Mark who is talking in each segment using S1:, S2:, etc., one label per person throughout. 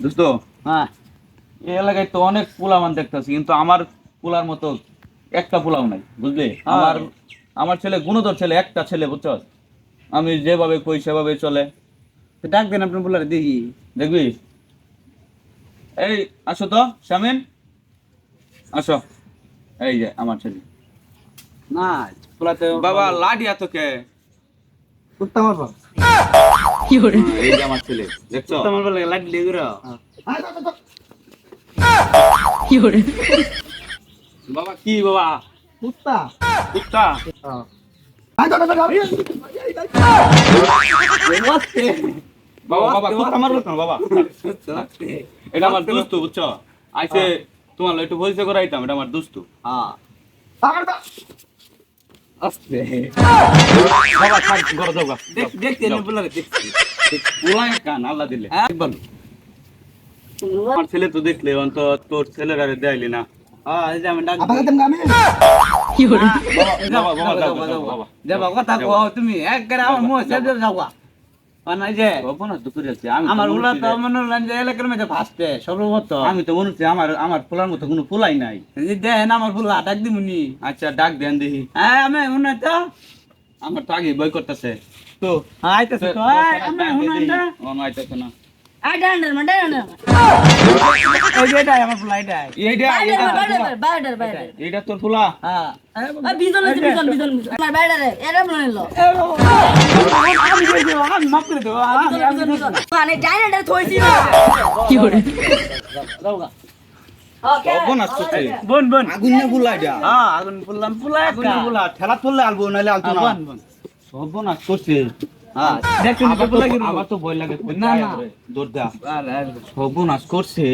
S1: দোস্ত
S2: হ্যাঁ
S1: এই এলাকায় তো অনেক পোলামান দেখতেছি, কিন্তু আমার পোলার মতো একটা পোলাও নাই, বুঝলি? আমার আমার ছেলে গুণধর ছেলে, একটা ছেলে, বুঝছ? আমি যেভাবে কই সেভাবে চলে।
S2: তো ডাক দেন আপনার বলারে দেখি।
S1: দেখবি? এই আসো তো শামিন, আসো। এই যে আমার ছেলে।
S2: না পোলাতে
S1: বাবা লাডি এত কে?
S2: কুত্তা মারবো।
S1: এই যে আমার ছেলে, দেখছো?
S2: কুত্তা মারবো লাগে লাইট দিয়ে ঘুরো।
S1: বাবা কি বাবা?
S2: কুত্তা।
S1: কুত্তা? বাবা বাবা কুত্তা মারবো কেন বাবা? এটা আমার দোস্ত, বুঝছো? আইসে তোমার একটু পরিচয় করাইতাম, এটা আমার দোস্ত।
S2: আস্তে।
S1: বাবা থাক, ঘরে যাও গা।
S2: দেখতে এনে বলারে দেখছি।
S1: পোলাই কান আল্লাহ দিলে।
S2: হ্যাঁ বলো।
S1: আমার ছেলে তো দেখলে অন্তত তোর ছেলের আরে দেয়লি না।
S2: হ্যাঁ এই যে আমি ডাক
S1: বাবা বাবা যাও গা, যাও গা, বাবা।
S2: যাবা কথা কও তুমি একবারে আমার মুখ সেজে যাওয়া। মানে যে
S1: অপরাধ তো করেছে, আমি
S2: আমার
S1: তো
S2: উলা
S1: মনে
S2: তো
S1: হচ্ছে
S2: মনে হলেন যে এলাকার মধ্যে ফাস্টে সর্বপ্রথম
S1: আমি তো মনে হচ্ছে আমার আমার পোলার মতো কোনো পোলাই নাই।
S2: দেন আমার ফুলা ডাক দিমুনি।
S1: আচ্ছা ডাক দেন দেখি।
S2: হ্যাঁ আমি মনে তো
S1: আমার তো আগে বই করতেছে তো।
S2: আইতেছে তো আমি মনে তো
S1: আইতেছে না।
S2: এই যে এটাই আমার ফুলা এটাই।
S1: এইটা তোর পোলা?
S2: হ্যাঁ আমি মাফ করে দেবো
S1: অপরাধ করছে।
S2: বোন বোন
S1: আগুন না পোলা এটা?
S2: হ্যাঁ আগুন ফুললাম ফুলা
S1: আগুন না পোলা, ঠেলা তুললে আলবো নাহলে আলতো না।
S2: বোন বোন
S1: সর্বনাশ করছে।
S2: হ্যাঁ দেখুন
S1: আবার
S2: ফুলা কি
S1: আবার তো ভয় লাগে।
S2: না, না।
S1: দৌড় দা। সর্বনাশ করছে।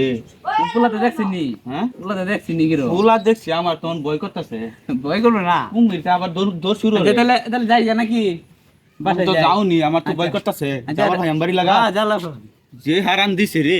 S2: ফুলাতে দেখছিনি
S1: হ্যাঁ
S2: ফুলাতে দেখছিনি কি রো
S1: পোলা দেখছি, আমার তখন ভয় করতেছে।
S2: ভয় করবে না
S1: কুমিরটা আবার দৌড় শুরু হলো।
S2: তাহলে তাহলে যাই যা নাকি
S1: আমি
S2: বাসায়
S1: তো
S2: যাই।
S1: যাওনি, আমার তো ভয়
S2: আচ্ছা।
S1: করতেছে।
S2: আচ্ছা,
S1: আমার ভাই আমবাড়ি লাগা
S2: হ্যাঁ জ্বালা
S1: যে হারান দিছে রে।